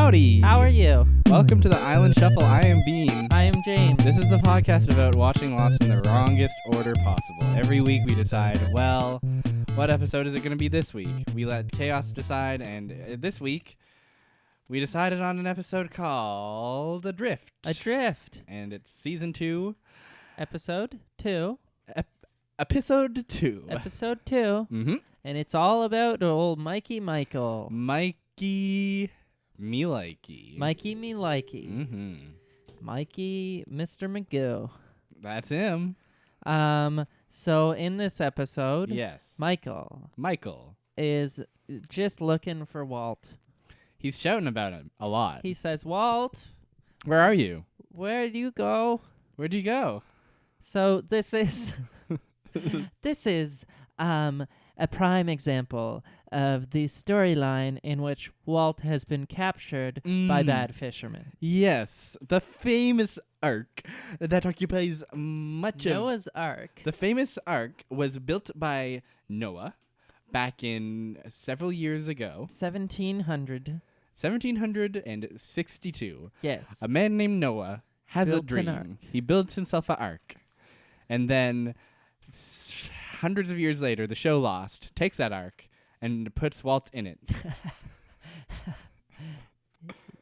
Howdy! How are you? Welcome to the Island Shuffle. I am Bean. I am James. This is the podcast about watching Lost in the wrongest order possible. Every week we decide, well, what episode is it going to be this week? We let chaos decide, and this week we decided on an episode called Adrift. Adrift. And it's season 2. Episode 2. Episode 2. Episode 2. Mm-hmm. And it's all about old Mikey Michael. Mikey me likey. Mikey me likey. Mm-hmm. Mikey Mr. Magoo. That's him. So in this episode, Yes. Michael is just looking for Walt. He's shouting about him a lot. He says, Walt, Where are you? where do you go? Where'd you go? So this is a prime example of the storyline in which Walt has been captured by bad fishermen. Yes, the famous ark that occupies much Noah's Ark. The famous ark was built by Noah back in several years ago. 1700. 1762. Yes. A man named Noah has Built a an dream. ark. He builds himself an ark. And then hundreds of years later, the show Lost takes that ark and puts Walt in it.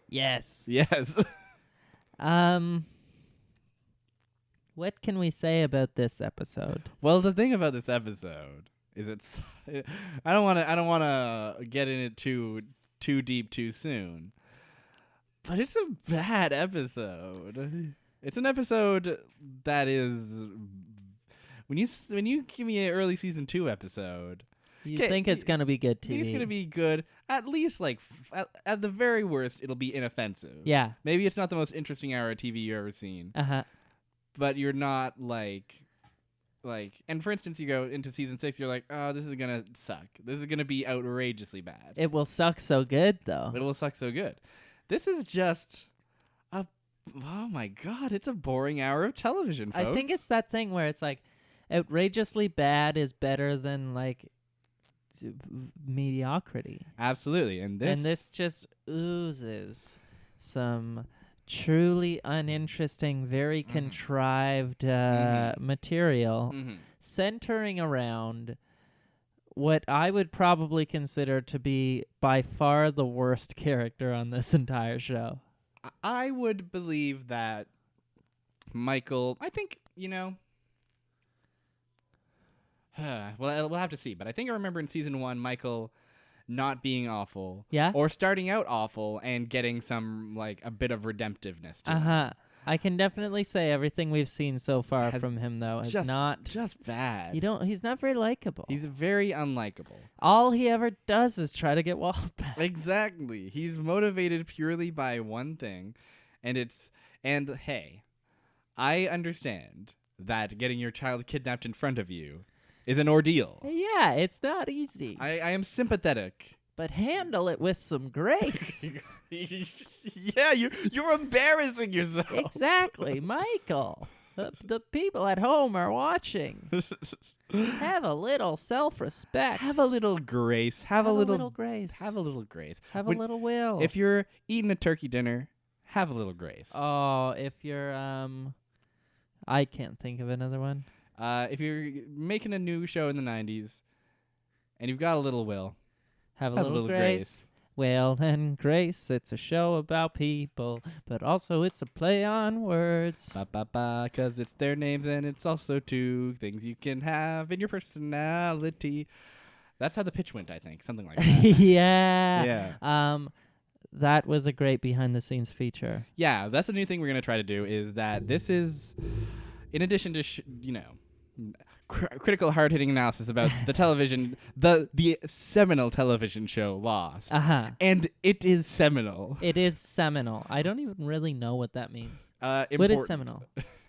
Yes. Yes. What can we say about this episode? Well, the thing about this episode is I don't want to get in it too deep too soon. But it's a bad episode. It's an episode that is when you give me an early season 2 episode, You think it's going to be good TV? it's going to be good. At least at the very worst, it'll be inoffensive. Yeah. Maybe it's not the most interesting hour of TV you've ever seen. Uh-huh. But you're not like, and for instance, you go into season 6, you're like, oh, this is gonna suck. This is gonna be outrageously bad. It will suck so good, though. It will suck so good. This is just oh my god, it's a boring hour of television, folks. I think it's that thing where it's like outrageously bad is better than like mediocrity. Absolutely, and this just oozes some truly uninteresting, very contrived material centering around what I would probably consider to be by far the worst character on this entire show. I would believe that Michael, I think, well, we'll have to see, but I think I remember in season 1 Michael not being awful. Yeah? Or starting out awful and getting some, a bit of redemptiveness to him. Uh-huh. I can definitely say everything we've seen so far from him, though, is not... Just bad. He's not very likable. He's very unlikable. All he ever does is try to get Walt back. Exactly. He's motivated purely by one thing, and hey, I understand that getting your child kidnapped in front of you is an ordeal. Yeah, it's not easy. I am sympathetic. But handle it with some grace. Yeah, you're embarrassing yourself. Exactly, Michael. The people at home are watching. Have a little self-respect. Have a little grace. Have a little grace. Have a little grace. Have a little will. If you're eating a turkey dinner, have a little grace. Oh, if you're I can't think of another one. If you're making a new show in the 90s and you've got a little will, have a little grace. Will and Grace, it's a show about people, but also it's a play on words. Because it's their names and it's also 2 things you can have in your personality. That's how the pitch went, I think. Something like that. Yeah. Yeah. That was a great behind-the-scenes feature. Yeah, that's a new thing we're going to try to do, is that this is, in addition to, critical hard-hitting analysis about the television, the seminal television show Lost. Uh-huh. And it is seminal. It is seminal. I don't even really know what that means. Important. What is seminal?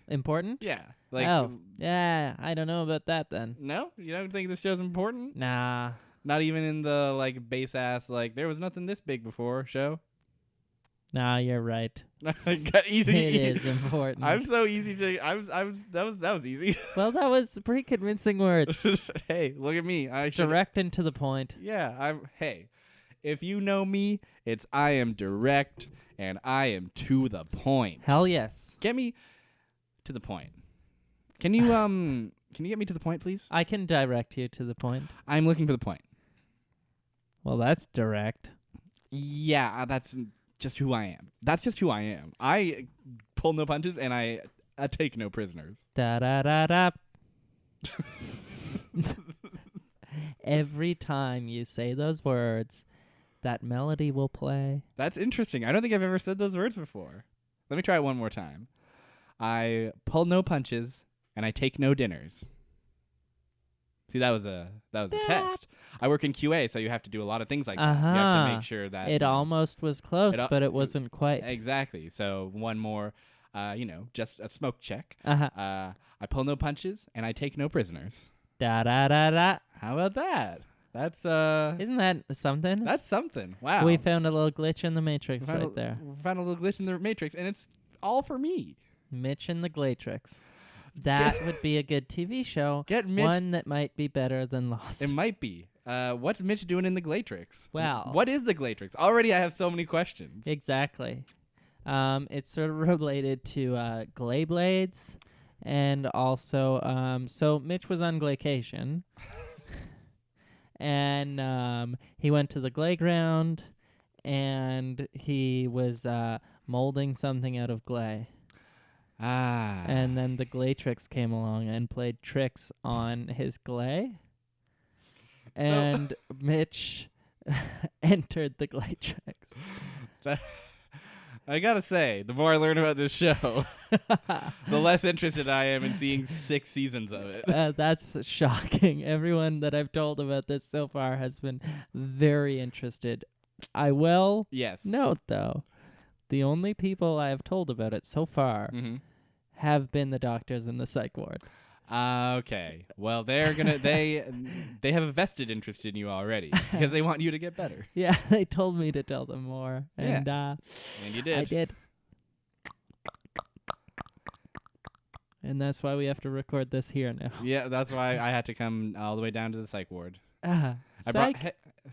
Important? Yeah. Yeah. I don't know about that then. No? You don't think this show's important? Nah. Not even in the, base-ass, there was nothing this big before show? Nah, you're right. Easy. It is important. I'm so easy to. That was easy. Well, that was pretty convincing words. Hey, look at me. Direct and to the point. Yeah. Hey, If you know me, it's I am direct and I am to the point. Hell yes. Get me to the point. Can you get me to the point, please? I can direct you to the point. I'm looking for the point. Well, that's direct. Yeah, that's just who I am. That's just who I am. I pull no punches and I take no prisoners. Da da da da. Every time you say those words, that melody will play. That's interesting. I don't think I've ever said those words before. Let me try it one more time. I pull no punches and I take no dinners. See, that was a test. I work in QA, so you have to do a lot of things like that. You have to make sure that it almost was close, but it wasn't quite. Exactly. So one more, just a smoke check. Uh-huh. I pull no punches and I take no prisoners. Da da da da. How about that? That's Isn't that something? That's something. Wow. We found a little glitch in the matrix there. We found a little glitch in the matrix, and it's all for me. Mitch and the glatrix. That would be a good TV show. Get Mitch. One that might be better than Lost. It might be. What's Mitch doing in the glatrix? Well, what is the glatrix? Already, I have so many questions. Exactly. It's sort of related to glay blades, and also, so Mitch was on glaycation, and he went to the glayground, and he was molding something out of glay. And then the glatrix came along and played tricks on his glay. And Mitch entered the glatrix. I gotta say, the more I learn about this show, the less interested I am in seeing 6 seasons of it. That's shocking. Everyone that I've told about this so far has been very interested. I will note, though, the only people I have told about it so far have been the doctors in the psych ward. Okay. Well, they're gonna they have a vested interest in you already because they want you to get better. Yeah, they told me to tell them more, and and you did. I did. And that's why we have to record this here now. Yeah, that's why I had to come all the way down to the psych ward.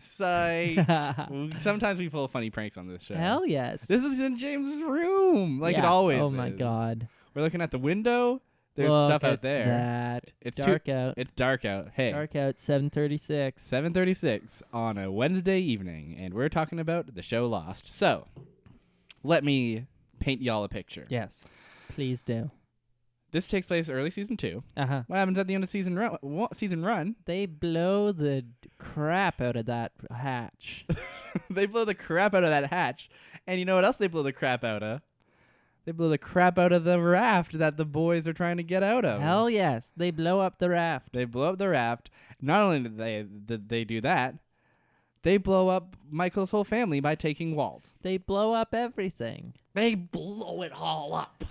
Psych. Sometimes we pull funny pranks on this show. Hell yes. This is in James's room, like it always is. Oh my god. We're looking at the window. There's stuff out there. That. It's dark out. It's dark out. Hey. Dark out. 7:36. 7:36 on a Wednesday evening, and we're talking about the show Lost. So, let me paint y'all a picture. Yes, please do. This takes place early season 2. Uh-huh. What happens at the end of season run? They blow the crap out of that hatch. They blow the crap out of that hatch. And you know what else they blow the crap out of? They blow the crap out of the raft that the boys are trying to get out of. Hell yes. They blow up the raft. They blow up the raft. Not only did they do that, they blow up Michael's whole family by taking Walt. They blow up everything. They blow it all up.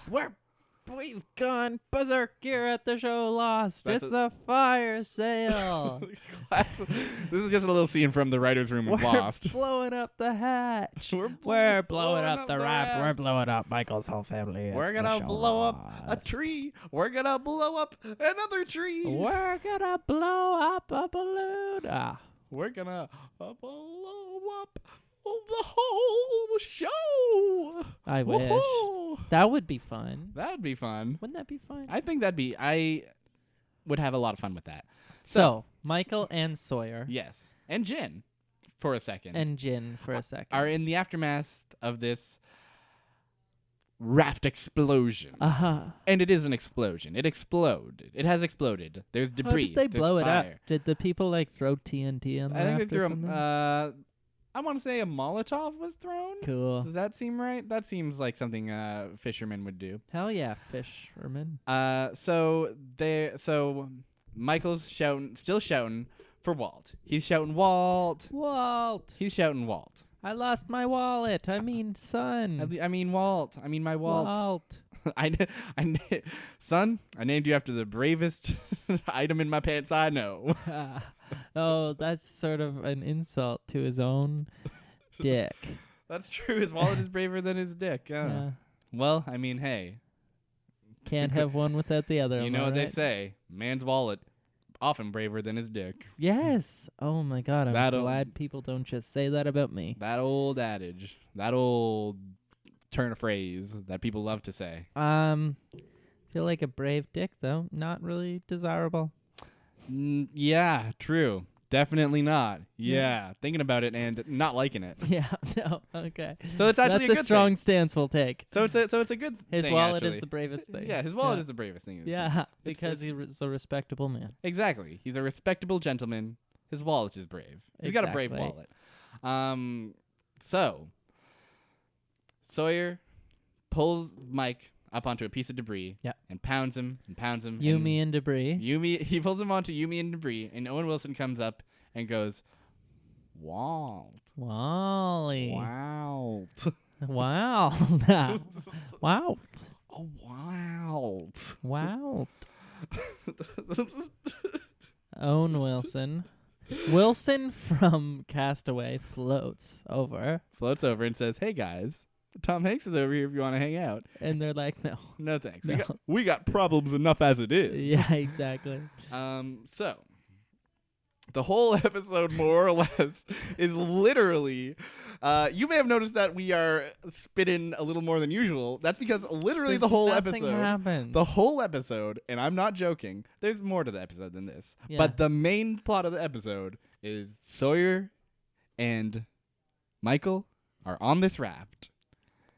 We've gone berserk here at the show Lost. That's it's a fire sale. This is just a little scene from the writer's room of Lost. We're blowing up the hatch. We're blowing up the raft. We're blowing up Michael's whole family. We're going to blow up a tree. We're going to blow up another tree. We're going to blow up a balloon. We're going to blow up the whole show. I wish. Whoa. That would be fun. That would be fun. Wouldn't that be fun? I think I would have a lot of fun with that. So Michael and Sawyer. Yes. And Jin for a second. And Jin for a second. Are in the aftermath of this raft explosion. And it is an explosion. It exploded. It has exploded. There's debris. How did they blow it up? Fire. Did the people throw TNT on the raft? I think they threw I want to say a Molotov was thrown. Cool. Does that seem right? That seems like something fishermen would do. Hell yeah, fishermen. So Michael's still shouting for Walt. He's shouting Walt. Walt. He's shouting Walt. I lost my wallet. I mean, son. I mean Walt. I mean my Walt. Walt. Son, I named you after the bravest item in my pants I know. Oh, that's sort of an insult to his own dick. That's true. His wallet is braver than his dick. Yeah. Well, I mean, hey. Can't have one without the other. You know what they say. Man's wallet often braver than his dick. Yes. Oh my God. I'm That'll- glad people don't just say that about me. That old adage, that old turn of phrase that people love to say. Feel like a brave dick though. Not really desirable. Yeah, true. Definitely not. Yeah. Yeah, thinking about it and not liking it. Yeah. No. Okay. So it's actually That's a good strong thing. stance we'll take. So it's a good His thing, wallet actually. is the bravest thing. Yeah, his wallet is the bravest thing. Yeah, because he's a respectable man. Exactly. He's a respectable gentleman. His wallet is brave. He's got a brave Exactly. wallet. So Sawyer pulls Mike up onto a piece of debris. Yeah. And pounds him and pounds him. Yumi and debris. He pulls him onto Yumi and debris, and Owen Wilson comes up and goes, "Wow, Wally. wow, Wow. Wow. oh wow." Wow. Owen Wilson. Wilson from Castaway floats over, Floats over and says, "Hey guys, Tom Hanks is over here if you want to hang out." and they're like, no. No thanks. No. We got problems enough as it is. Yeah, exactly. So the whole episode, more or less, is literally. You may have noticed that we are spitting a little more than usual. That's because literally the whole Nothing episode. happens. The whole episode, and I'm not joking, there's more to the episode than this. Yeah. But the main plot of the episode is Sawyer and Michael are on this raft.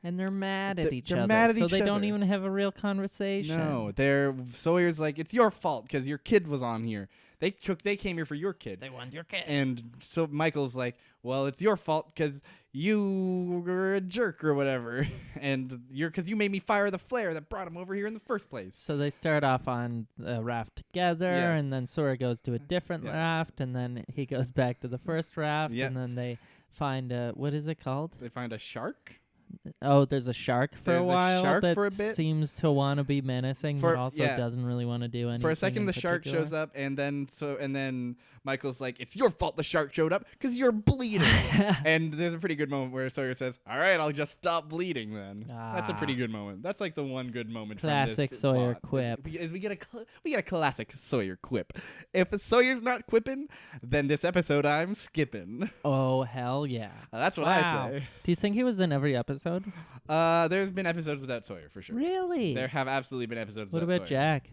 And they're mad at each They're other. mad at so each they don't other. even have a real conversation. No, Sawyer's like, it's your fault because your kid was on here. They came here for your kid. They want your kid. And so Michael's like, well, it's your fault because you were a jerk or whatever. And because you made me fire the flare that brought him over here in the first place. So they start off on a raft together, Yes. and then Sawyer goes to a different Yeah. raft, and then he goes back to the first raft, Yeah. and then they find what is it called? They find a shark. Oh, there's a shark for There's a a while shark that for a bit. seems to want to be menacing, For- but also yeah. doesn't really want to do anything. For a second, in the shark particular. shows up, and then Michael's like, "It's your fault the shark showed up because you're bleeding." And there's a pretty good moment where Sawyer says, "All right, I'll just stop bleeding then." That's a pretty good moment. That's like the one good moment. Classic from this Sawyer plot. quip. We get a classic Sawyer quip. If Sawyer's not quipping, then this episode I'm skipping. Oh, hell yeah. That's what Wow. I say. Do you think he was in every episode? There's been episodes without Sawyer for sure. Really? There have absolutely been episodes. What without about Sawyer. Jack?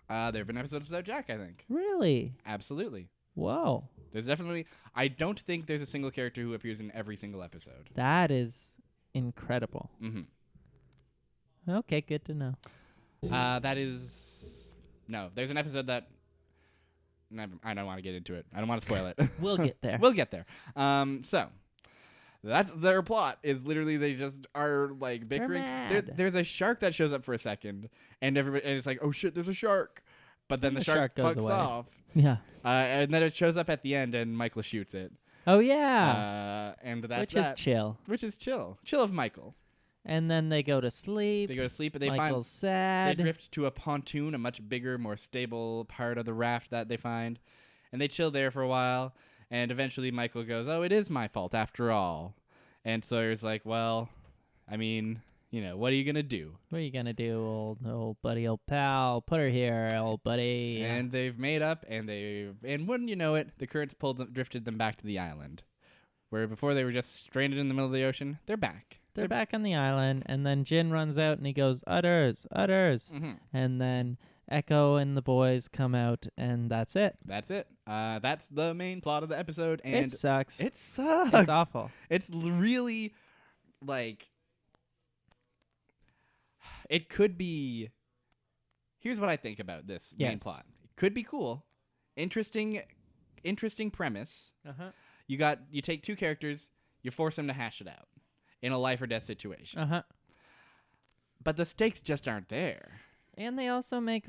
There have been episodes without Jack. I think Really? absolutely. Whoa. There's definitely. I don't think there's a single character who appears in every single episode. That is incredible. Mm-hmm. Okay, good to know. That is. No, there's an episode that. I don't want to get into it. I don't want to spoil it. We'll get there. We'll get there. So. That's their plot. Is literally they just are like bickering. mad. There's a shark that shows up for a second, and everybody and it's like, oh shit, there's a shark. But then the shark goes fucks away. off. Yeah. And then it shows up at the end, and Michael shoots it. Oh, yeah. And that's Which that. is chill. Which is chill. Chill of Michael. And then they go to sleep. They go to sleep, and they Michael's They sad. drift to a pontoon, a much bigger, more stable part of the raft that they find. And they chill there for a while. And eventually Michael goes, oh, it is my fault after all. And Sawyer's like, well, I mean, you know, what are you going to do? What are you going to do, old buddy, old pal? Put her here, old buddy. And they've made up, and wouldn't you know it, the currents drifted them back to the island. Where before they were just stranded in the middle of the ocean, they're back. They're back on the island, and then Jin runs out, and he goes, udders, udders. Mm-hmm. And then Echo and the boys come out, and that's it. That's it. That's the main plot of the episode, and It sucks. it sucks. It's awful. It's really, like, it could be. Here's what I think about this main Yes. plot. It could be cool, interesting premise. Uh-huh. You take two characters, you force them to hash it out in a life or death situation, Uh-huh. but the stakes just aren't there. And they also make,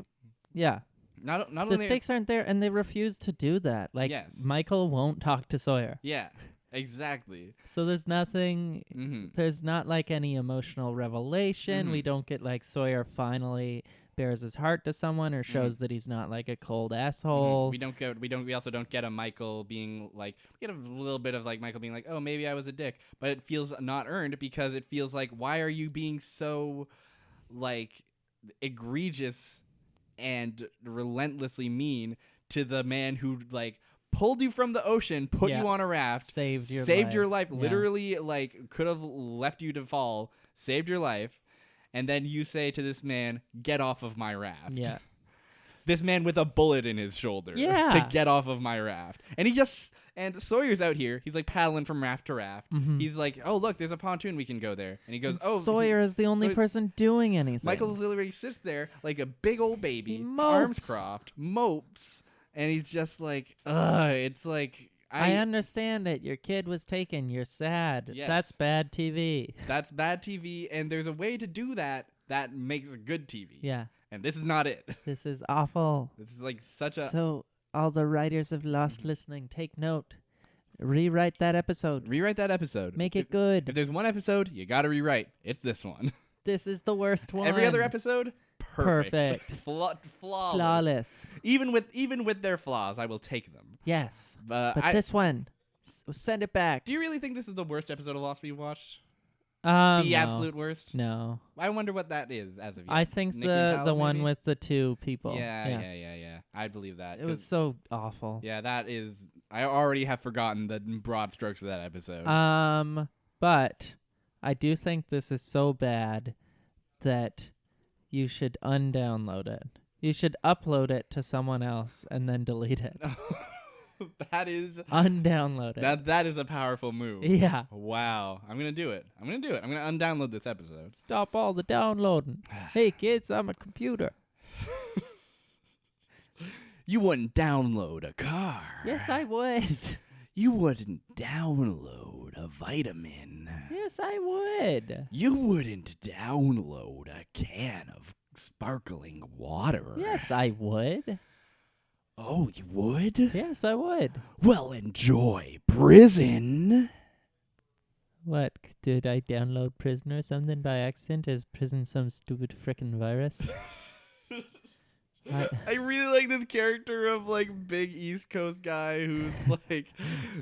yeah, Not the only stakes aren't there, and they refuse to do that. Like, Yes. Michael won't talk to Sawyer. Yeah, exactly. So there's nothing, Mm-hmm. there's not like any emotional revelation. Mhm. We don't get like Sawyer finally bears his heart to someone or shows that he's not like a cold asshole. We also don't get a Michael being like, we get a little bit of like Michael being like, oh, maybe I was a dick, but it feels not earned because it feels like, why are you being so like egregious and relentlessly mean to the man who like pulled you from the ocean, put you on a raft, saved your life, Yeah. literally like could have left you to fall, saved your life, and then you say to this man, "Get off of my raft." Yeah. This man with a bullet in his shoulder Yeah. to get off of my raft. And Sawyer's out here. He's like paddling from raft to raft. Mhm. He's like, "Oh, look, there's a pontoon. We can go there." And he goes, And "Oh, Sawyer is the only person doing anything. Michael literally sits there like a big old baby, He arms mopes. crossed, mopes, and he's just like, ugh. It's like I understand it. Your kid was taken. You're sad. Yes. That's bad TV. That's bad TV, and there's a way to do that makes good TV. Yeah. And this is not it. This is awful. This is like such a So all the writers of Lost Listening, take note. Rewrite that episode. rewrite that episode. Make it If good. there's one episode you gotta rewrite, it's this one. This is the worst one. Every other episode, perfect. Flawless. Flawless. Even with their flaws, I will take them. Yes. But I, this one, send it back. do you really think this is the worst episode of Lost we've watched? The No. absolute worst? No. I wonder what that is as of yet. I think Nikki and the Kyle, one maybe? with the two people. Yeah. I'd believe that. It was 'cause- so awful. Yeah, that is. I already have forgotten the broad strokes of that episode. But I do think this is so bad that you should undownload it. You should upload it to someone else and then delete it. That is. Undownload it. That is a powerful move. Yeah. Wow. I'm gonna do it. I'm gonna undownload this episode. Stop all the downloading. Hey kids, I'm a computer. You wouldn't download a car. Yes, I would. You wouldn't download a vitamin. Yes, I would. You wouldn't download a can of sparkling water. Yes, I would. Oh, you would? Yes, I would. Well, enjoy prison. What, did I download Prison or something by accident? Is Prison some stupid frickin' virus? I really like this character of like big East Coast guy who's like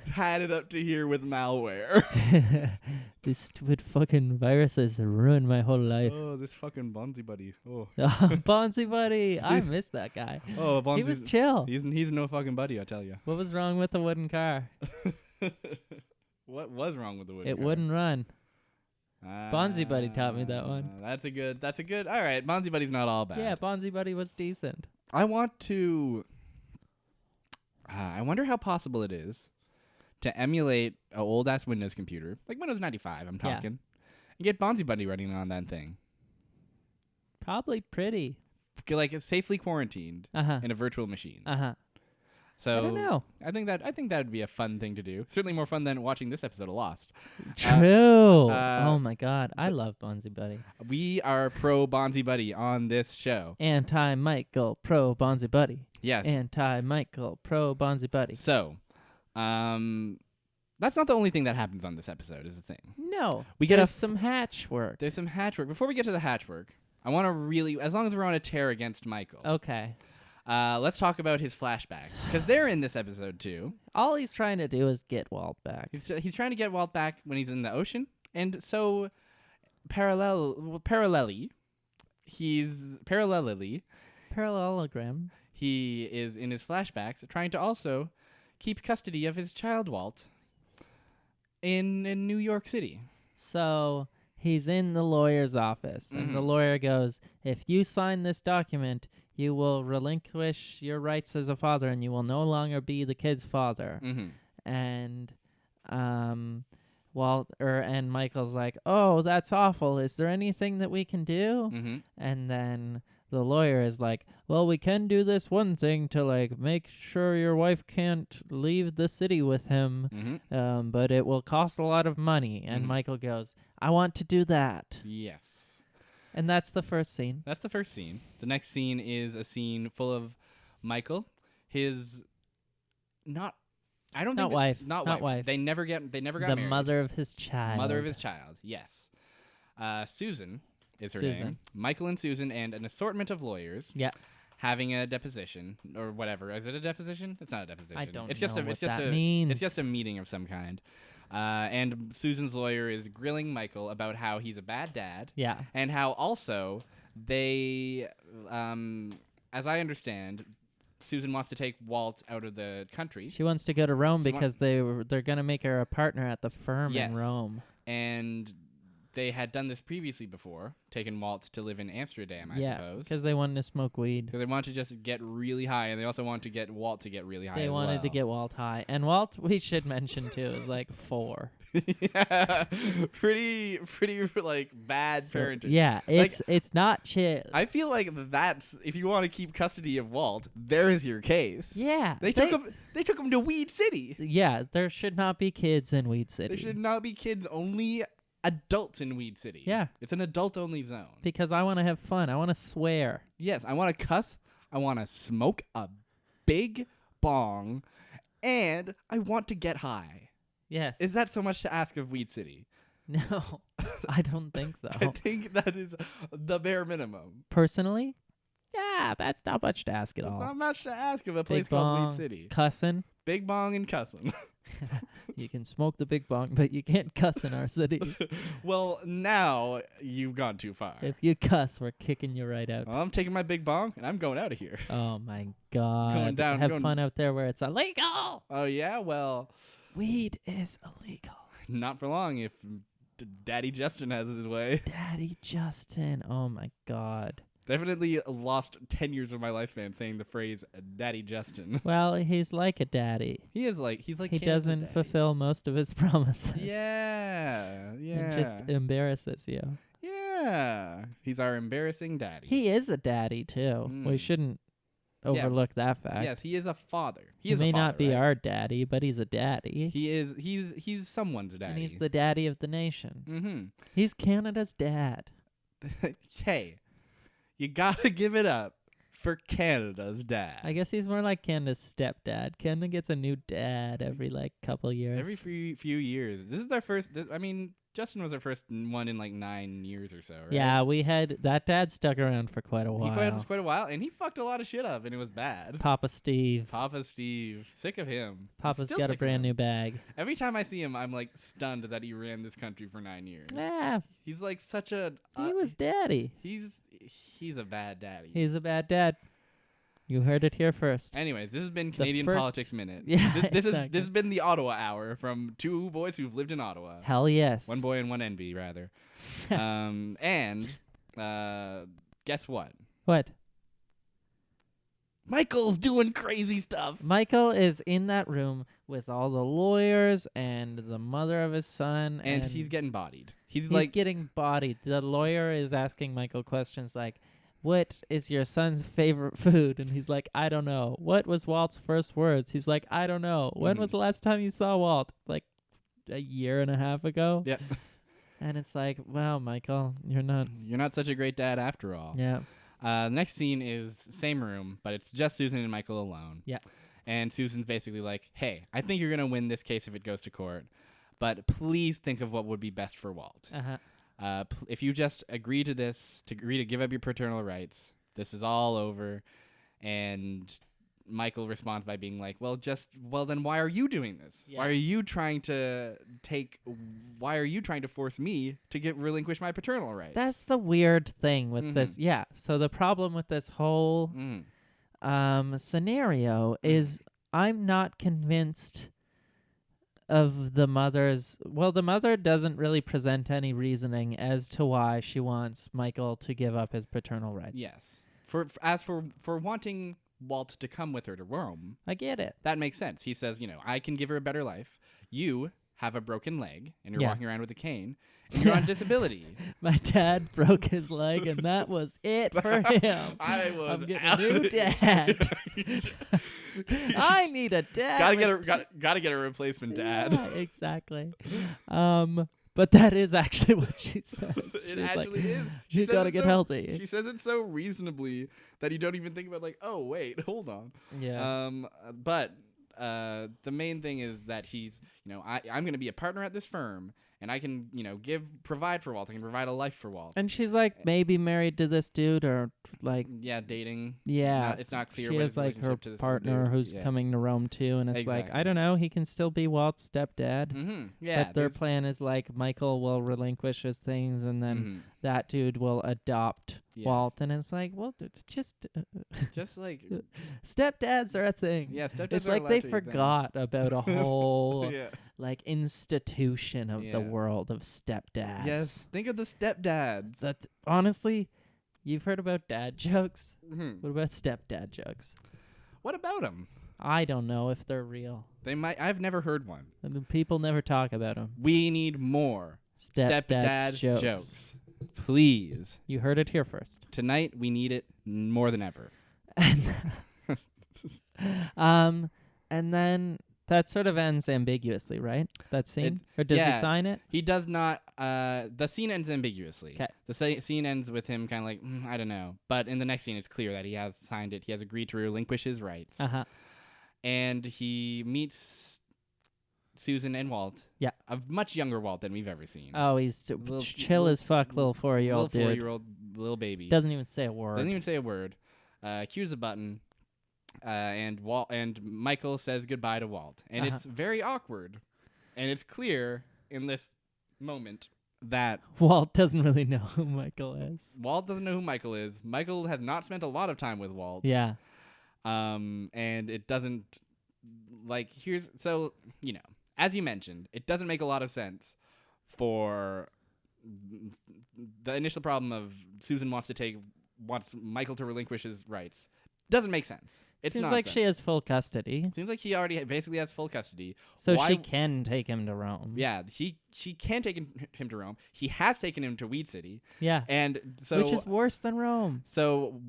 had it up to here with malware. These stupid fucking viruses ruined my whole life. Oh, this fucking Bonzi buddy. Oh, Bonzi buddy. I miss that guy. oh, He Bonzi's was chill. he's no fucking buddy, I tell you. What was wrong with the wooden car? What was wrong with the wood? It wouldn't run. Bonzi buddy taught me that one. That's a good. All right, Bonzi buddy's not all bad. Yeah, Bonzi buddy was decent. I want to. I wonder how possible it is to emulate an old ass Windows computer, like Windows 95. I'm Yeah. talking, and get Bonzi buddy running on that thing. Probably pretty. Like it's safely quarantined Uh-huh. in a virtual machine. Uh-huh. So I don't know. I think that would be a fun thing to do. Certainly more fun than watching this episode of Lost. True. Oh my god. I love Bonzi buddy. We are pro Bonzi buddy on this show. Anti-Michael, pro Bonzi buddy. Yes. Anti-Michael, pro Bonzi buddy. So, that's not the only thing that happens on this episode. Is the thing. No. We get There's some hatch work. There's some hatch work. Before we get to the hatch work, I want to really, as long as we're on a tear against Michael, Okay. let's talk about his flashbacks because they're in this episode too. All he's trying to do is get Walt back. He's trying to get Walt back when he's in the ocean, and so parallelly, Parallelogram. he is in his flashbacks trying to also keep custody of his child Walt in New York City. So he's in the lawyer's office, and the lawyer goes, if you sign this document, you will relinquish your rights as a father, and you will no longer be the kid's father. Mm-hmm. And and Michael's like, oh, that's awful. Is there anything that we can do? Mm-hmm. And then the lawyer is like, well, we can do this one thing to like make sure your wife can't leave the city with him, Mm-hmm. but it will cost a lot of money. And Michael goes, I want to do that. Yes. And that's the first scene. That's the first scene. The next scene is a scene full of Michael, his not wife. They never got The married. mother of his child. Mother of his child. Yes. Susan is her Susan. name. Michael and Susan and an assortment of lawyers. Yeah. Having a deposition or whatever. Is it a deposition? It's not a deposition. I don't it's just know a, what it's just that a, means. It's just a meeting of some kind. And Susan's lawyer is grilling Michael about how he's a bad dad. Yeah. And how also they, as I understand, Susan wants to take Walt out of the country. She wants to go to Rome because they're going to make her a partner at the firm in Rome. And they had done this previously before, taken Walt to live in Amsterdam, I suppose. Yeah, because they wanted to smoke weed. Because they wanted to just get really high, and they also wanted to get Walt to get really high They wanted to get Walt high. And Walt, we should mention, too, is like 4. Yeah, pretty like bad parenting. Yeah, it's not chill. I feel like that's, if you want to keep custody of Walt, there's your case. Yeah. They took him to Weed City. Yeah, there should not be kids in Weed City. There should not be kids, only adults in Weed City. Yeah. It's an adult-only zone. Because I want to have fun. I want to swear. Yes, I want to cuss. I want to smoke a big bong. And I want to get high. Yes. Is that so much to ask of Weed City? No, I don't think so. I think that is the bare minimum. Personally? Yeah, that's not much to ask at all. It's not much to ask of a place Big bong, called Weed City. Cussin'. Big bong and cussin'. You can smoke the big bong, but you can't cuss in our city. Well, now you've gone too far. If you cuss, we're kicking you right out. Well, I'm taking my big bong and I'm going out of here. Oh my God! Going down. Have fun out there where it's illegal. Oh yeah, well, weed is illegal. Not for long if Daddy Justin has his way. Daddy Justin. Oh my God. Definitely lost 10 years of my lifespan saying the phrase Daddy Justin. Well, he's like a daddy. He's like he doesn't fulfill most of his promises. Yeah. It just embarrasses you. Yeah. He's our embarrassing daddy. He is a daddy too. We shouldn't overlook that fact. Yes, he is a father. He may not be right? our daddy, but he's a daddy. He is. He's someone's daddy. And he's the daddy of the nation. Mm-hmm. He's Canada's dad. Hey. You gotta give it up for Canada's dad. I guess he's more like Canada's stepdad. Canada gets a new dad every couple years. Every few years. This is our first. Justin was our first one in 9 years or so, right? Yeah, we had that dad stuck around for quite a while. He was quite a while, and he fucked a lot of shit up, and it was bad. Papa Steve, sick of him. Papa's got a brand new bag. Every time I see him, I'm stunned that he ran this country for 9 years. Yeah, he's such a. He was daddy. He's a bad daddy. He's a bad dad. You heard it here first. Anyways, this has been Canadian Politics Minute. Yeah, this has been the Ottawa Hour from 2 boys who've lived in Ottawa. Hell yes. 1 boy and 1 NB, rather. And guess what? What? Michael's doing crazy stuff. Michael is in that room with all the lawyers and the mother of his son. And he's getting bodied. He's getting bodied. The lawyer is asking Michael questions like, what is your son's favorite food? And he's like, I don't know. What was Walt's first words? He's like, I don't know. When was the last time you saw Walt? A year and a half ago? Yep. And it's like, wow, Michael, you're not such a great dad after all. Yeah. Next scene is same room, but it's just Susan and Michael alone. Yeah. And Susan's basically like, hey, I think you're going to win this case if it goes to court, but please think of what would be best for Walt. Uh-huh. If you just agree to this, to give up your paternal rights, this is all over. And Michael responds by being like, well, then why are you doing this? Yeah. Why are you trying to force me to relinquish my paternal rights? That's the weird thing with this. Yeah. So the problem with this whole scenario is I'm not convinced of the mother's. Well, the mother doesn't really present any reasoning as to why she wants Michael to give up his paternal rights. Yes. For wanting Walt to come with her to Rome, I get it. That makes sense. He says, I can give her a better life. You have a broken leg and you're walking around with a cane and you're on disability. My dad broke his leg and that was it for him. I'm getting a new dad. I need a dad. Gotta get a replacement dad. Yeah, exactly. But that is actually what she says. It actually is. You gotta get healthy. She says it so reasonably that you don't even think about oh wait, hold on. Yeah. But the main thing is that he's I'm gonna be a partner at this firm and I can provide for Walt. I can provide a life for Walt. And she's maybe married to this dude or dating. Yeah. It's not clear. She has her partner who's coming to Rome too, and it's I don't know. He can still be Walt's stepdad. Mm-hmm. Yeah. But their plan is Michael will relinquish his things, and then that dude will adopt Yes. Walt, and it's like, well, just like stepdads are a thing. yeah, stepdads It's are like allowed they to be a thing. forgot about a whole Yeah. like institution of the Yeah. world of stepdads. Yes, think of the stepdads. That's honestly, you've heard about dad jokes. Mhm. What about stepdad jokes? What about them? I don't know if they're real. They might. I've never heard one. And the people never talk about them. We need more Stepdad jokes. Please. You heard it here first. Tonight we need it more than ever. And then that sort of ends ambiguously, right? That scene? Or does he yeah. sign it? He does not. The scene ends ambiguously. 'Kay. The scene ends with him kind of like, I don't know. But in the next scene, it's clear that he has signed it. He has agreed to relinquish his rights. Uh-huh. And he meets Susan and Walt. Yeah. A much younger Walt than we've ever seen. Oh, he's chill as fuck, little 4-year-old dude. Little 4-year-old little baby. Doesn't even say a word. Doesn't even say a word. Cues a button. And Michael says goodbye to Walt. And it's very awkward. And it's clear in this moment that Walt doesn't really know who Michael is. Walt doesn't know who Michael is. Michael has not spent a lot of time with Walt. Yeah. And it doesn't, like, as you mentioned, it doesn't make a lot of sense for the initial problem of Susan wants Michael to relinquish his rights. Doesn't make sense. It's Seems nonsense. like she has full custody. Seems like he already basically has full custody. So she can take him to Rome. Yeah, she can take him to Rome. He has taken him to Weed City. Yeah. And so which is worse than Rome. So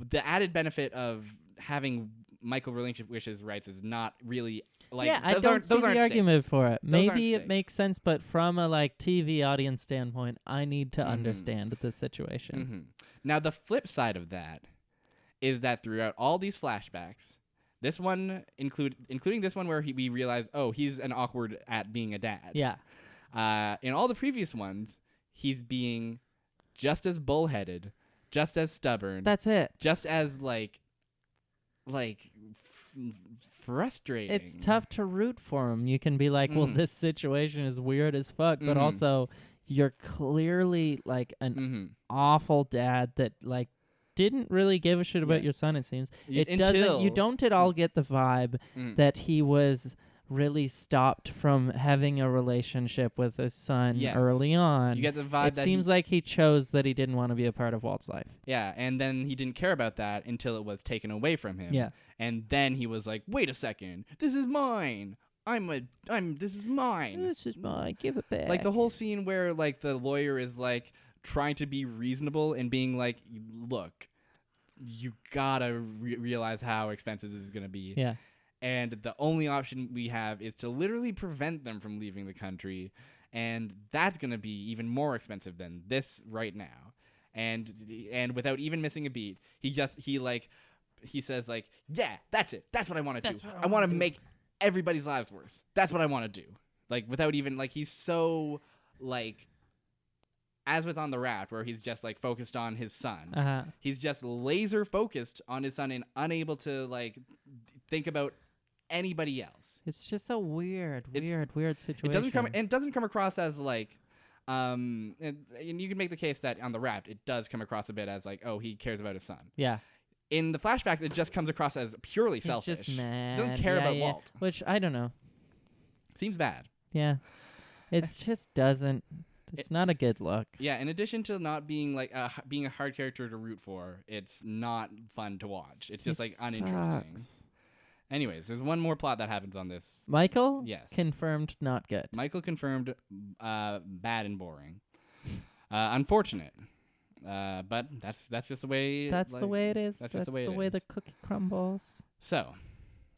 the added benefit of having Michael relinquish his rights is not really like I don't see the argument for it. Those Maybe aren't it makes sense, but from a TV audience standpoint, I need to understand the situation. Mm-hmm. Now the flip side of that is that throughout all these flashbacks, this one including this one where we realize, he's an awkward at being a dad. Yeah. In all the previous ones, he's being just as bullheaded, just as stubborn. That's it. Just as frustrating. It's tough to root for him. You can be like, well, this situation is weird as fuck, but also you're clearly like an awful dad that didn't really give a shit about your son, it seems. You don't at all get the vibe that he was really stopped from having a relationship with his son early on. You get the vibe it seems like he chose that he didn't want to be a part of Walt's life. Yeah, and then he didn't care about that until it was taken away from him. Yeah. And then he was like, wait a second, this is mine. This is mine. This is mine. Give it back. Like the whole scene where the lawyer is trying to be reasonable and being like, look, you gotta realize how expensive this is gonna be. Yeah. And the only option we have is to literally prevent them from leaving the country, and that's gonna be even more expensive than this right now. And without even missing a beat, he says yeah, that's it. That's what I want to do. I want to make everybody's lives worse. That's what I want to do. Without even he's so as with On the Raft, where he's just focused on his son. He's just laser focused on his son and unable to think about anybody else. It's just a weird situation. It doesn't come across as and you can make the case that On the Raft it does come across a bit as he cares about his son. Yeah. In the flashbacks, it just comes across as purely He's selfish. Just mad. He doesn't care about Walt. Which I don't know. Seems bad. Yeah. It just doesn't. It's not a good look. Yeah, in addition to not being being a hard character to root for, it's not fun to watch. It's just uninteresting. Anyways, there's one more plot that happens on this. Michael? Yes. Confirmed not good. Michael confirmed bad and boring. Unfortunate. But that's just the way That's the way it is. That's just the way the cookie crumbles. So,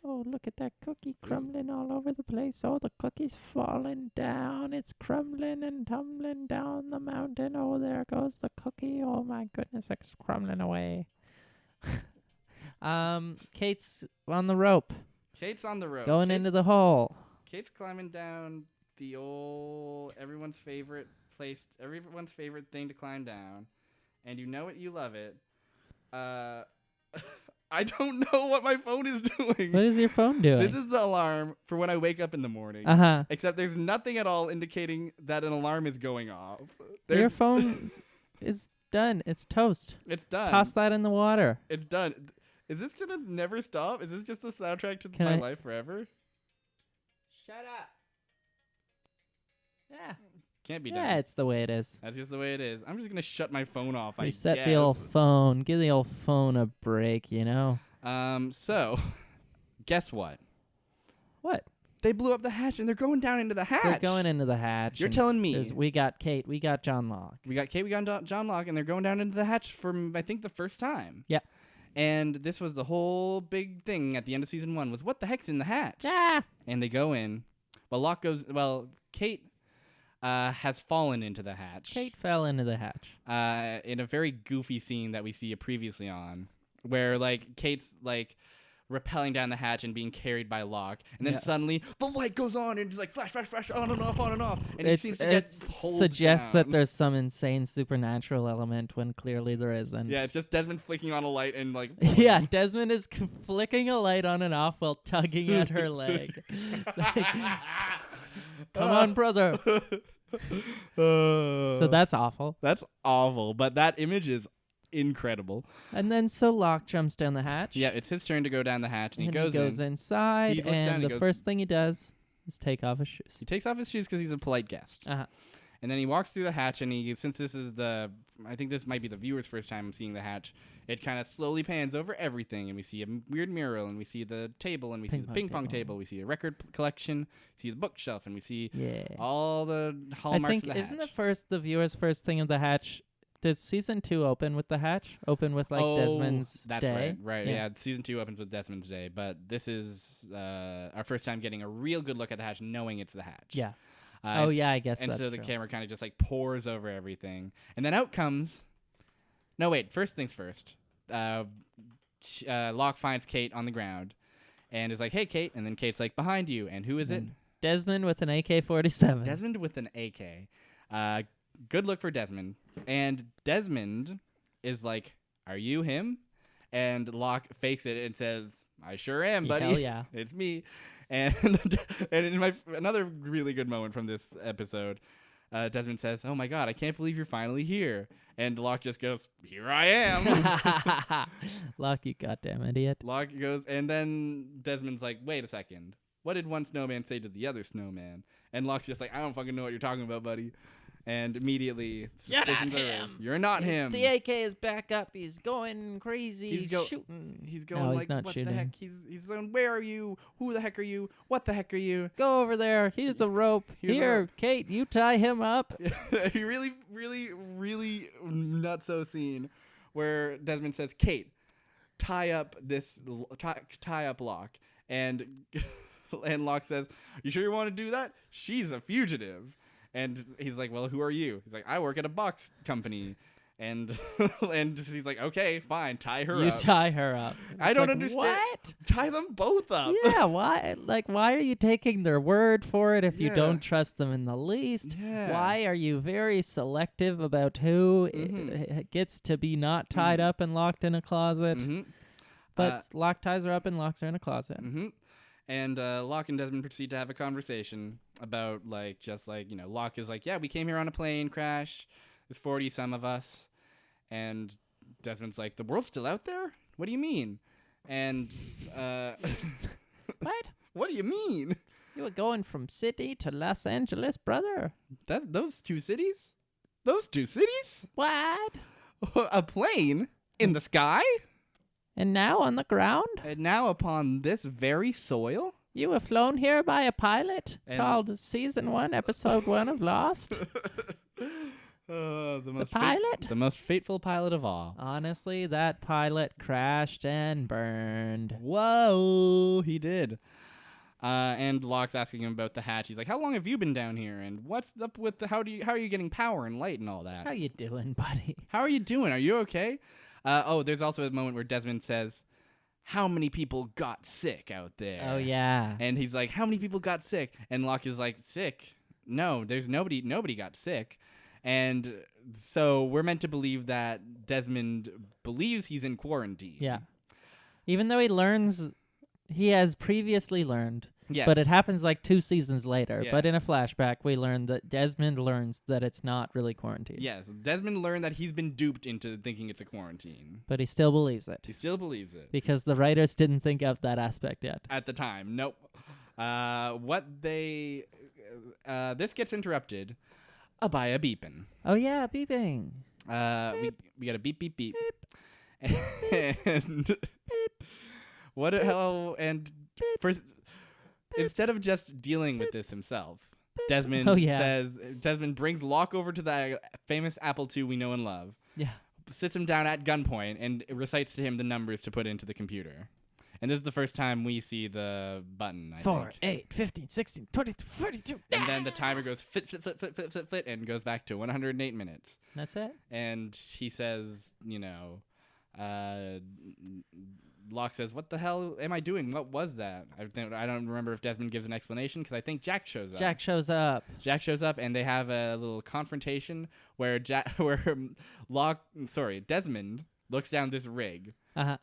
oh, look at that cookie crumbling all over the place. Oh, the cookie's falling down. It's crumbling and tumbling down the mountain. Oh, there goes the cookie. Oh, my goodness, it's crumbling away. Kate's on the rope. Kate's on the rope. Going into the hole. Kate's climbing down the everyone's favorite thing to climb down. And you know it, you love it. I don't know what my phone is doing. What is your phone doing? This is the alarm for when I wake up in the morning. Except there's nothing at all indicating that an alarm is going off. Your phone is done. It's toast. It's done. Toss that in the water. It's done. Is this gonna never stop? Is this just the soundtrack to Can my I- life forever? Shut up. Yeah. Can't be done. Yeah, it's the way it is. That's just the way it is. I'm just gonna shut my phone off. I Reset guess. the old phone. Give the old phone a break, you know? So, guess what? What? They blew up the hatch and they're going down into the hatch. They're going into the hatch. You're and telling me. we got Kate. We got John Locke. We got Kate, we got John Locke, and they're going down into the hatch for, I think, the first time. Yeah. And this was the whole big thing at the end of season 1 was, what the heck's in the hatch? Yeah. And they go in. Kate has fallen into the hatch. Kate fell into the hatch. In a very goofy scene that we see previously on, where, like, Kate's, like, rappelling down the hatch and being carried by Locke, and then suddenly the light goes on and just like flash, on and off, and it seems to get pulled suggests down. that there's some insane supernatural element when clearly there isn't. Yeah, it's just Desmond flicking on a light and like. Yeah, Desmond is flicking a light on and off while tugging at her leg. Come on, brother. So that's awful. That's awful, but that image is incredible. And then so Locke jumps down the hatch. Yeah, it's his turn to go down the hatch, and he goes in. Inside, He looks down, and he the goes- first thing he does is take off his shoes. He takes off his shoes because he's a polite guest. Uh-huh. And then he walks through the hatch, and since this is I think this might be the viewer's first time seeing the hatch, it kind of slowly pans over everything, and we see a weird mural, and we see the table, and we see the ping pong table, we see a record collection, we see the bookshelf, and we see all the hallmarks of the isn't hatch. the viewer's first thing of the hatch? Does season 2 open with the hatch? Open with Desmond's that's day? Right. Yeah, season 2 opens with Desmond's day, but this is our first time getting a real good look at the hatch, knowing it's the hatch. Yeah. I guess that's so the true. camera kind of just like pours over everything, and then out comes. No, wait. First things first. Locke finds Kate on the ground, and is like, "Hey, Kate," and then Kate's like, "Behind you," and who is it? Desmond with an AK-47. Desmond with an AK. Good look for Desmond, and Desmond is like, "Are you him?" And Locke fakes it and says, "I sure am, buddy. Hell yeah. It's me." And in another really good moment from this episode, Desmond says, "Oh my God, I can't believe you're finally here." And Locke just goes, "Here I am." Locke, you goddamn idiot. Locke goes, and then Desmond's like, "Wait a second. What did one snowman say to the other snowman?" And Locke's just like, "I don't fucking know what you're talking about, buddy." And immediately, You're not suspicions are raised. him. You're not him. The AK is back up. He's going crazy. He's shooting. He's going No, he's like, not what shooting. the heck? He's going, where are you? Who the heck are you? What the heck are you? Go over there. Here's a rope. Here's a Here, rope. Kate, you tie him up. He really not so scene where Desmond says, "Kate, tie up Locke," and and Locke says, "You sure you want to do that? She's a fugitive." And he's like, "Well, who are you?" He's like, "I work at a box company." And and he's like, "Okay, fine, tie her You up." tie her up. I don't like, understand. What? Tie them both up. Yeah, why? Like, why are you taking their word for it if you Yeah. don't trust them in the least? Yeah. Why are you very selective about who gets to be not tied up and locked in a closet? Mm-hmm. But Locke ties her up and locks her in a closet. Mm-hmm. And Locke and Desmond proceed to have a conversation about, Locke is like, "Yeah, we came here on a plane crash. There's 40 some of us." And Desmond's like, "The world's still out there? What do you mean?" And What? What do you mean? You were going from Sydney to Los Angeles, brother? Those two cities? Those two cities? What? A plane in the sky? And now on the ground? And now upon this very soil? You were flown here by a pilot And- called Season 1, Episode 1 of Lost? The pilot? The most fateful pilot of all. Honestly, that pilot crashed and burned. Whoa, he did. And Locke's asking him about the hatch. He's like, "How long have you been down here? And what's up with how are you getting power and light and all that? How you doing, buddy? How are you doing? Are you okay?" There's also a moment where Desmond says, "How many people got sick out there?" Oh, yeah. And he's like, "How many people got sick?" And Locke is like, "Sick? No, there's nobody got sick." And so we're meant to believe that Desmond believes he's in quarantine. Yeah. Even though he has previously learned Yes. But it happens like 2 seasons later. Yeah. But in a flashback, we learn that Desmond learns that it's not really quarantine. Yes, Desmond learned that he's been duped into thinking it's a quarantine. But he still believes it. He still believes it. Because the writers didn't think of that aspect yet. At the time, nope. This gets interrupted by a beeping. Oh, yeah, beeping. We got a beep, beep, beep. And what the hell? And first, instead of just dealing with this himself, Desmond Desmond brings Locke over to the famous Apple II we know and love. Yeah. Sits him down at gunpoint and recites to him the numbers to put into the computer. And this is the first time we see the button, I 4, think. 8, 15, 16, 22, 42. And then the timer goes flit, flit, flit, flit, flit, flit, flit, and goes back to 108 minutes. That's it? And he says, Locke says, "What the hell am I doing? What was that?" I don't remember if Desmond gives an explanation because I think Jack shows up. Jack shows up, and they have a little confrontation where Desmond looks down this rig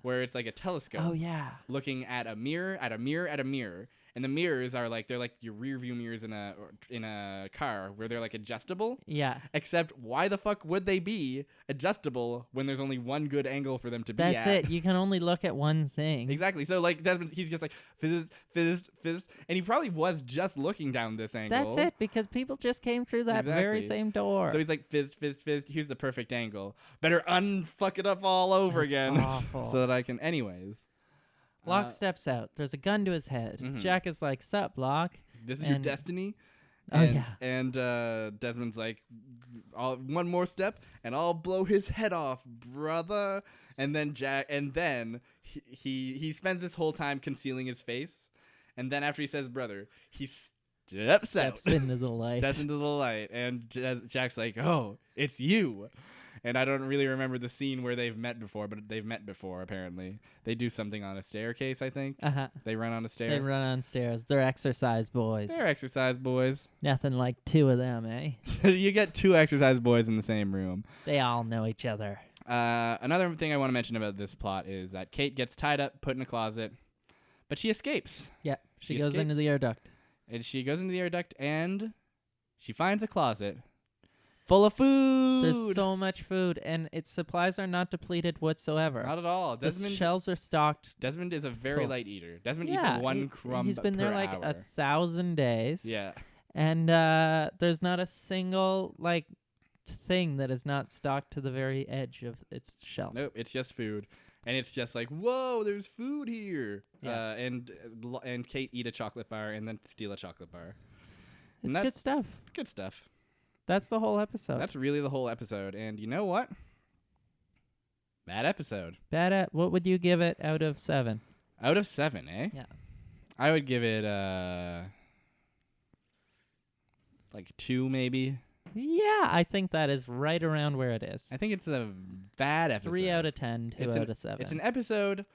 where it's like a telescope. Oh yeah. Looking at a mirror, at a mirror, at a mirror. And the mirrors are they're like your rear view mirrors in a car where they're like adjustable. Yeah. Except why the fuck would they be adjustable when there's only one good angle for them to be at? That's it. You can only look at one thing. Exactly. So like Desmond, he's just like fizz, and he probably was just looking down this angle. That's it, because people just came through that very same door. So he's like fizz. Here's the perfect angle. Better unfuck it up all over again. Awful. So that I can, anyways. Locke steps out. There's a gun to his head. Mm-hmm. Jack is like, "Sup, Locke? This is your destiny." And Desmond's like, "One more step, and I'll blow his head off, brother." And then he spends this whole time concealing his face, and then after he says "brother," he steps into the light. Steps into the light, and Jack's like, "Oh, it's you." And I don't really remember the scene where they've met before, but they've met before, apparently. They do something on a staircase, I think. They run on a stair. They run on stairs. They're exercise boys. Nothing like 2 of them, eh? You get 2 exercise boys in the same room. They all know each other. Another thing I want to mention about this plot is that Kate gets tied up, put in a closet, but she escapes. Yeah, she goes into the air duct. And she goes into the air duct, and she finds a closet full of food. There's so much food, and its supplies are not depleted whatsoever. Not at all. The shelves are stocked. Desmond is a very light eater. Desmond eats crumb crumb He's been there like 1,000 days. Yeah. And there's not a single thing that is not stocked to the very edge of its shelf. Nope, it's just food. And it's just like, whoa, there's food here. Yeah. And Kate eat a chocolate bar and then steal a chocolate bar. It's good stuff. Good stuff. That's the whole episode. That's really the whole episode. And you know what? Bad episode. What would you give it out of 7? Out of 7, eh? Yeah. I would give it 2 maybe. Yeah, I think that is right around where it is. I think it's a bad episode. 3 out of 10, 2 out of 7. It's an episode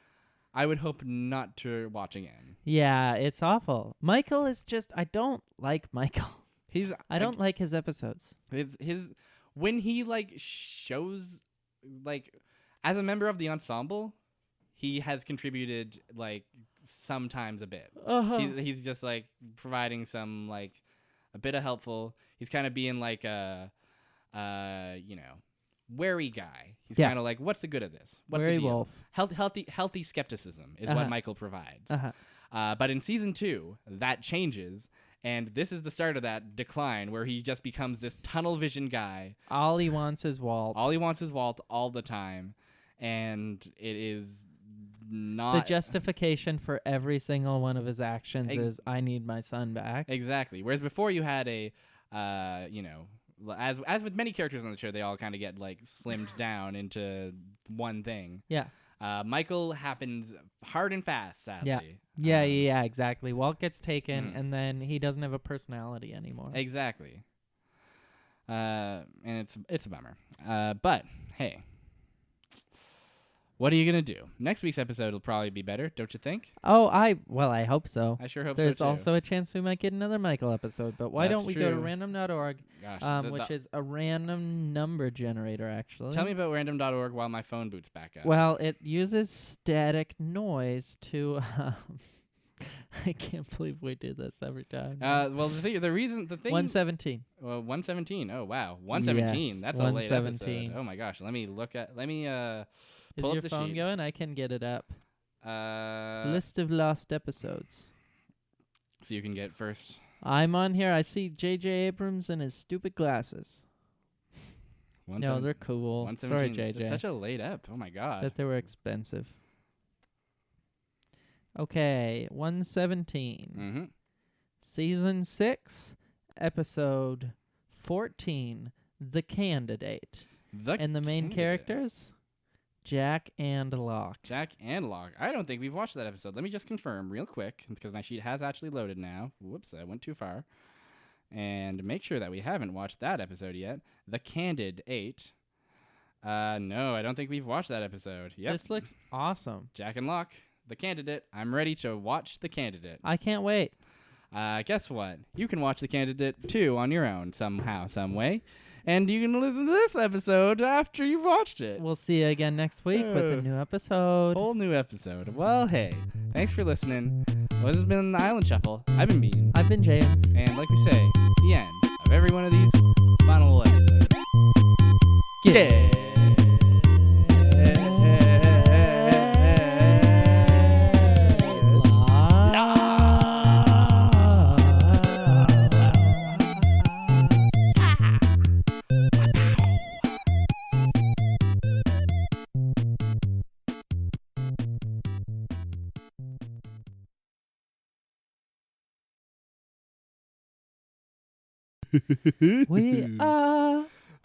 I would hope not to watch again. Yeah, it's awful. Michael is just, I don't like Michael. I don't like his episodes. When he shows as a member of the ensemble, he has contributed sometimes a bit. He's just providing some a bit of helpful. He's kind of being wary guy. He's kind of what's the good of this? What's wary the deal? wolf. Healthy skepticism is what Michael provides. But in season 2, that changes. And this is the start of that decline where he just becomes this tunnel vision guy. All he wants is Walt. All the time. And it is not... The justification for every single one of his actions is, I need my son back. Exactly. Whereas before you had as with many characters on the show, they all kind of get slimmed down into one thing. Yeah. Michael happens hard and fast, sadly. Yeah, exactly. Walt gets taken, and then he doesn't have a personality anymore. Exactly. And it's a bummer. But, hey, what are you going to do? Next week's episode will probably be better, don't you think? Oh, I hope so. I sure hope There's so, too. also a chance we might get another Michael episode, but why don't we go to true. random.org, which is a random number generator, actually. Tell me about random.org while my phone boots back up. Well, it uses static noise to I can't believe we do this every time. Well, the reason 117. Well, 117. Oh wow, 117. Yes, That's a late 117. episode. Oh my gosh. Let me Is pull your up the phone sheet. going? I can get it up. So List of lost episodes. you can get first. I'm on here. I see J.J. Abrams and his stupid glasses. No, they're cool. Sorry, 117. J.J. It's such a late ep. Oh my god. That they were expensive. Okay, 117. Mm-hmm. Season 6, episode 14, The Candidate. And the main characters, Jack and Locke. Jack and Locke. I don't think we've watched that episode. Let me just confirm real quick, because my sheet has actually loaded now. Whoops, I went too far. And make sure that we haven't watched that episode yet. The Candidate. No, I don't think we've watched that episode. Yep. This looks awesome. Jack and Locke, The Candidate. I'm ready to watch The Candidate. I can't wait. Guess what? You can watch The Candidate too on your own somehow, some way. And you can listen to this episode after you've watched it. We'll see you again next week with a new episode. Whole new episode. Well, hey, thanks for listening. Well, this has been the Island Shuffle. I've been Bean. I've been James. And like we say, the end of every one of these final episodes. Yeah.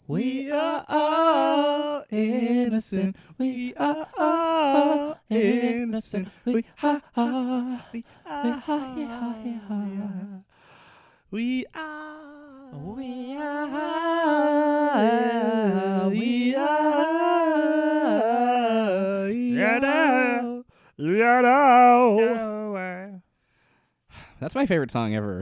We are all innocent. We are all innocent. We are all. We are. We are. We are. That's my favorite song ever.